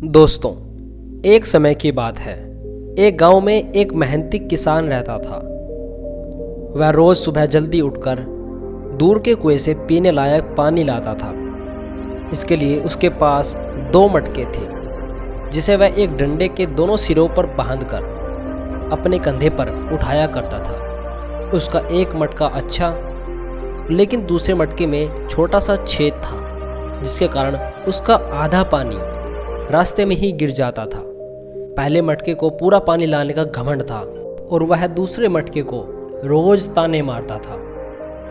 दोस्तों, एक समय की बात है। एक गांव में एक मेहनती किसान रहता था। वह रोज सुबह जल्दी उठकर दूर के कुएं से पीने लायक पानी लाता था। इसके लिए उसके पास 2 मटके थे, जिसे वह एक डंडे के दोनों सिरों पर बांधकर अपने कंधे पर उठाया करता था। उसका एक मटका अच्छा, लेकिन दूसरे मटके में छोटा सा छेद था, जिसके कारण उसका आधा पानी रास्ते में ही गिर जाता था। पहले मटके को पूरा पानी लाने का घमंड था और वह दूसरे मटके को रोज ताने मारता था।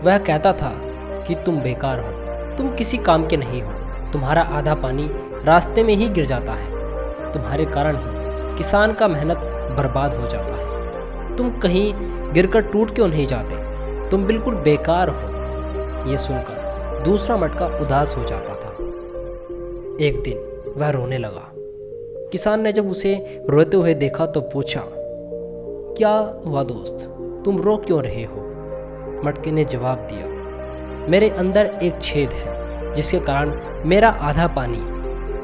वह कहता था कि तुम बेकार हो, तुम किसी काम के नहीं हो, तुम्हारा आधा पानी रास्ते में ही गिर जाता है, तुम्हारे कारण ही किसान का मेहनत बर्बाद हो जाता है, तुम कहीं गिरकर टूट क्यों नहीं जाते, तुम बिल्कुल बेकार हो। यह सुनकर दूसरा मटका उदास हो जाता था। एक दिन वह रोने लगा। किसान ने जब उसे रोते हुए देखा तो पूछा, क्या हुआ दोस्त, तुम रो क्यों रहे हो? मटके ने जवाब दिया, मेरे अंदर एक छेद है, जिसके कारण मेरा आधा पानी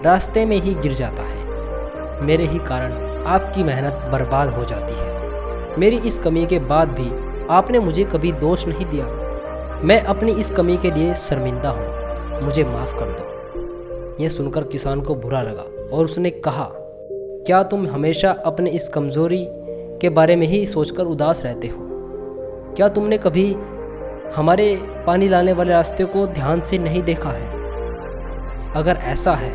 रास्ते में ही गिर जाता है। मेरे ही कारण आपकी मेहनत बर्बाद हो जाती है। मेरी इस कमी के बाद भी आपने मुझे कभी दोष नहीं दिया। मैं अपनी इस कमी के लिए शर्मिंदा हूँ, मुझे माफ़ कर दो। यह सुनकर किसान को बुरा लगा और उसने कहा, क्या तुम हमेशा अपने इस कमज़ोरी के बारे में ही सोचकर उदास रहते हो? क्या तुमने कभी हमारे पानी लाने वाले रास्ते को ध्यान से नहीं देखा है? अगर ऐसा है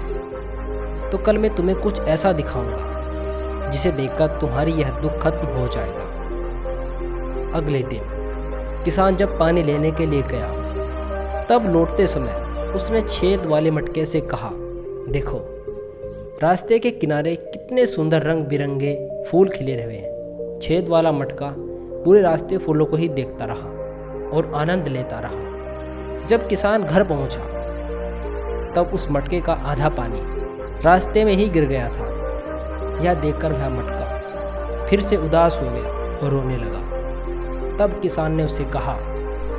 तो कल मैं तुम्हें कुछ ऐसा दिखाऊंगा जिसे देखकर तुम्हारी यह दुख खत्म हो जाएगा। अगले दिन किसान जब पानी लेने के लिए गया, तब लौटते समय उसने छेद वाले मटके से कहा, देखो रास्ते के किनारे कितने सुंदर रंग बिरंगे फूल खिले हुए हैं। छेद वाला मटका पूरे रास्ते फूलों को ही देखता रहा और आनंद लेता रहा। जब किसान घर पहुंचा, तब उस मटके का आधा पानी रास्ते में ही गिर गया था। यह देखकर वह मटका फिर से उदास हो गया और रोने लगा। तब किसान ने उसे कहा,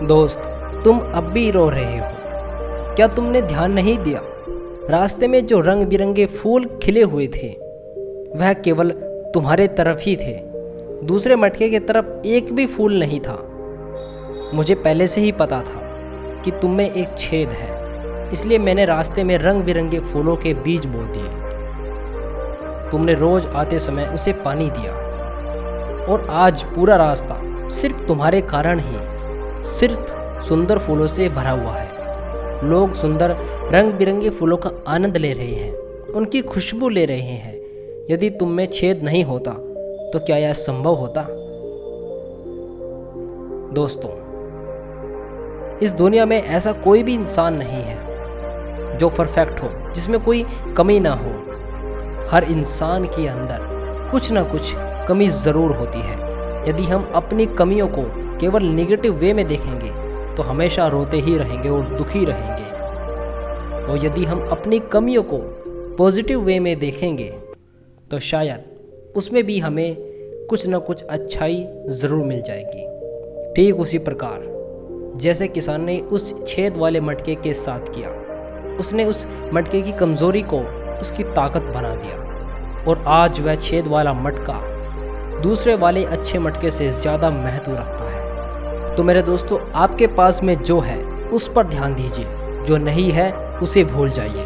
दोस्त, तुम अब भी रो रहे हो, क्या तुमने ध्यान नहीं दिया? रास्ते में जो रंग बिरंगे फूल खिले हुए थे, वह केवल तुम्हारे तरफ ही थे, दूसरे मटके की तरफ एक भी फूल नहीं था। मुझे पहले से ही पता था कि तुम में एक छेद है, इसलिए मैंने रास्ते में रंग बिरंगे फूलों के बीज बो दिए। तुमने रोज आते समय उसे पानी दिया और आज पूरा रास्ता सिर्फ तुम्हारे कारण ही सिर्फ सुंदर फूलों से भरा हुआ है। लोग सुंदर रंग बिरंगे फूलों का आनंद ले रहे हैं, उनकी खुशबू ले रहे हैं। यदि तुम में छेद नहीं होता तो क्या यह संभव होता? दोस्तों, इस दुनिया में ऐसा कोई भी इंसान नहीं है जो परफेक्ट हो, जिसमें कोई कमी ना हो। हर इंसान के अंदर कुछ ना कुछ कमी ज़रूर होती है। यदि हम अपनी कमियों को केवल नेगेटिव वे में देखेंगे तो हमेशा रोते ही रहेंगे और दुखी रहेंगे। और यदि हम अपनी कमियों को पॉजिटिव वे में देखेंगे तो शायद उसमें भी हमें कुछ न कुछ अच्छाई ज़रूर मिल जाएगी। ठीक उसी प्रकार जैसे किसान ने उस छेद वाले मटके के साथ किया, उसने उस मटके की कमज़ोरी को उसकी ताकत बना दिया और आज वह छेद वाला मटका दूसरे वाले अच्छे मटके से ज़्यादा महत्व रखता है। तो मेरे दोस्तों, आपके पास में जो है उस पर ध्यान दीजिए, जो नहीं है उसे भूल जाइए।